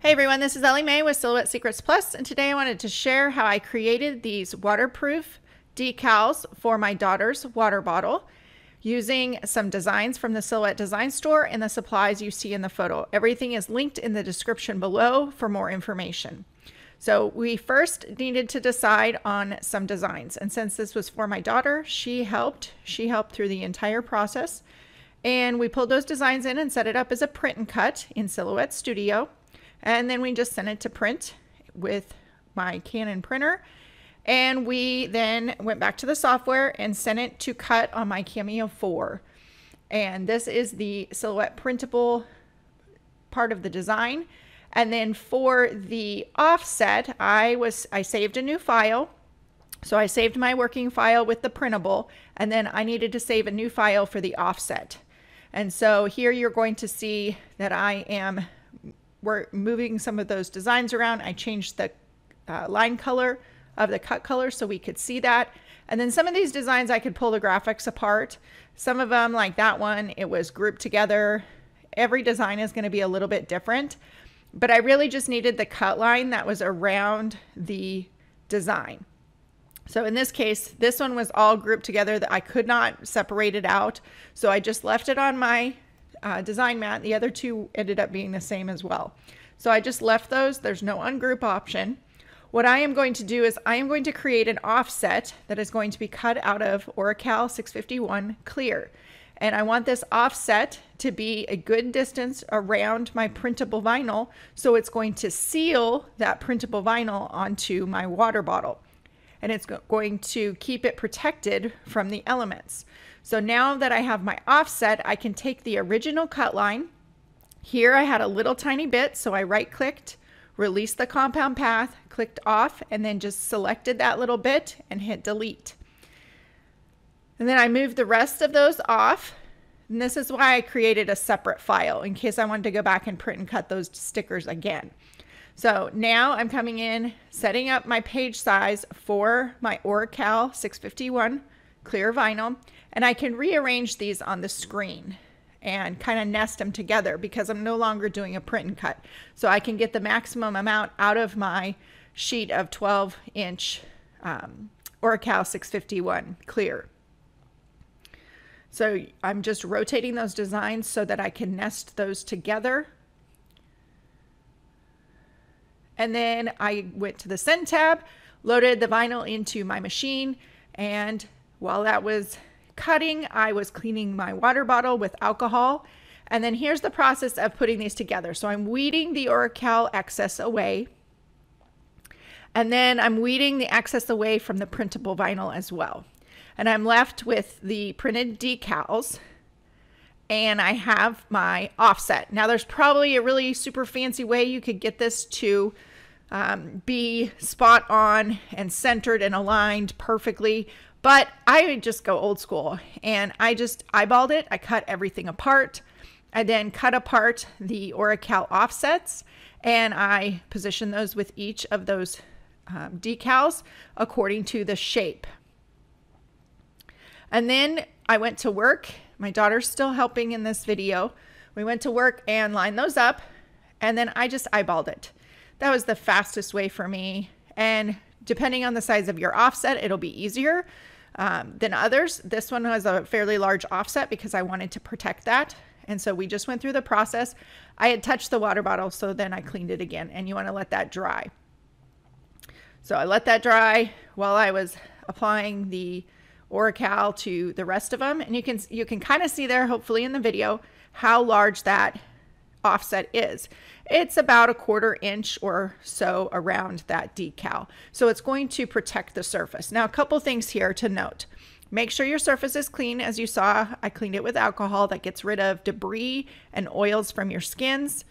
Hey everyone, this is Ellie Mae with Silhouette Secrets Plus, and today I wanted to share how I created these waterproof decals for my daughter's water bottle using some designs from the Silhouette Design Store and the supplies you see in the photo. Everything is linked in the description below for more information. So we first needed to decide on some designs, and since this was for my daughter, she helped through the entire process, and we pulled those designs in and set it up as a print and cut in Silhouette Studio. And then we just sent it to print with my Canon printer. And we then went back to the software and sent it to cut on my Cameo 4. And this is the Silhouette printable part of the design. And then for the offset, I saved a new file. So I saved my working file with the printable, and then I needed to save a new file for the offset. And so here you're going to see that we're moving some of those designs around. I changed the line color of the cut color so we could see that. And then some of these designs I could pull the graphics apart. Some of them, like that one, it was grouped together. Every design is going to be a little bit different, but I really just needed the cut line that was around the design. So in this case, this one was all grouped together that I could not separate it out. So I just left it on my design mat. The other two ended up being the same as well. So I just left those. There's no ungroup option. What I am going to do is I am going to create an offset that is going to be cut out of Oracal 651 clear. And I want this offset to be a good distance around my printable vinyl. So it's going to seal that printable vinyl onto my water bottle. And it's going to keep it protected from the elements. So now that I have my offset, I can take the original cut line. Here I had a little tiny bit, so I right-clicked, released the compound path, clicked off, and then just selected that little bit and hit delete. And then I moved the rest of those off. And this is why I created a separate file in case I wanted to go back and print and cut those stickers again. So now I'm coming in, setting up my page size for my Oracal 651 clear vinyl, and I can rearrange these on the screen and kind of nest them together because I'm no longer doing a print and cut. So I can get the maximum amount out of my sheet of 12-inch Oracal 651 clear. So I'm just rotating those designs so that I can nest those together. And then I went to the Send tab, loaded the vinyl into my machine, and while that was cutting, I was cleaning my water bottle with alcohol. And then here's the process of putting these together. So I'm weeding the Oracal excess away, and then I'm weeding the excess away from the printable vinyl as well. And I'm left with the printed decals, and I have my offset. Now there's probably a really super fancy way you could get this to be spot on and centered and aligned perfectly, but I would just go old school, and I just eyeballed it. I cut everything apart. I then cut apart the Oracal offsets, and I positioned those with each of those decals according to the shape. And then I went to work. My daughter's still helping in this video. We went to work and lined those up, and then I just eyeballed it. That was the fastest way for me. And depending on the size of your offset, it'll be easier than others. This one was a fairly large offset because I wanted to protect that. And so we just went through the process. I had touched the water bottle, so then I cleaned it again, and you want to let that dry. So I let that dry while I was applying the Oracal to the rest of them, and you can kind of see there, hopefully in the video, how large that offset is. It's about 1/4 inch or so around that decal, so it's going to protect the surface. Now a couple things here to note: make sure your surface is clean. As you saw, I cleaned it with alcohol. That gets rid of debris and oils from your skins.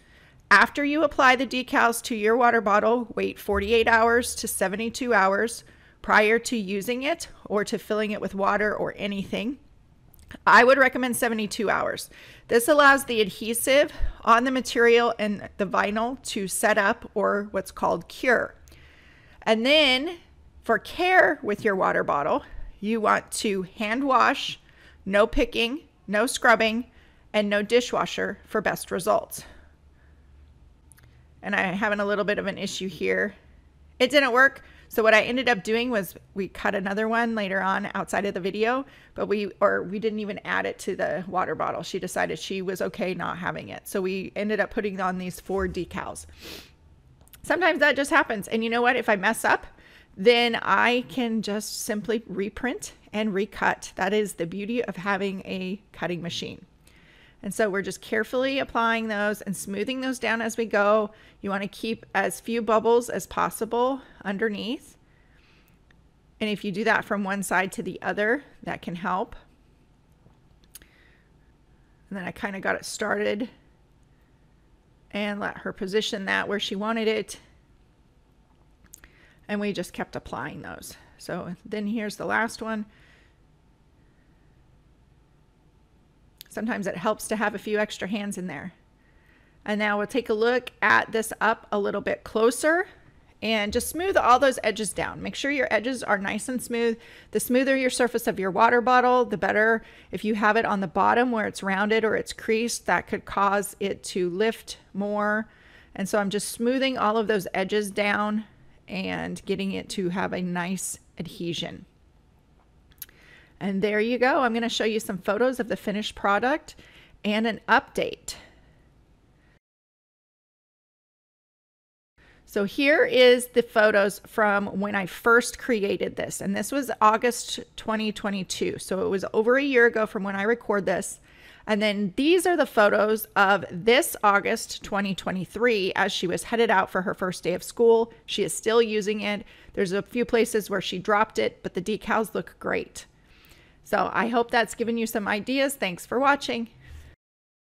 After you apply the decals to your water bottle, wait 48 hours to 72 hours prior to using it or to filling it with water or anything. I would recommend 72 hours. This allows the adhesive on the material and the vinyl to set up, or what's called cure. And then for care with your water bottle, you want to hand wash, no picking, no scrubbing, and no dishwasher for best results. and I'm having a little bit of an issue here. It didn't work. So what I ended up doing was we cut another one later on outside of the video, but we didn't even add it to the water bottle. She decided she was okay not having it. So we ended up putting on these 4 decals. Sometimes that just happens. And you know what? If I mess up, then I can just simply reprint and recut. That is the beauty of having a cutting machine. And so we're just carefully applying those and smoothing those down as we go. You want to keep as few bubbles as possible underneath. And if you do that from one side to the other, that can help. And then I kind of got it started and let her position that where she wanted it. And we just kept applying those. So then here's the last one. Sometimes it helps to have a few extra hands in there. And now we'll take a look at this up a little bit closer and just smooth all those edges down. Make sure your edges are nice and smooth. The smoother your surface of your water bottle, the better. If you have it on the bottom where it's rounded or it's creased, that could cause it to lift more. And so I'm just smoothing all of those edges down and getting it to have a nice adhesion. And there you go. I'm going to show you some photos of the finished product and an update. So here is the photos from when I first created this, and this was August 2022. So it was over a year ago from when I record this. And then these are the photos of this August 2023 as she was headed out for her first day of school. She is still using it. There's a few places where she dropped it, but the decals look great. So I hope that's given you some ideas. Thanks for watching.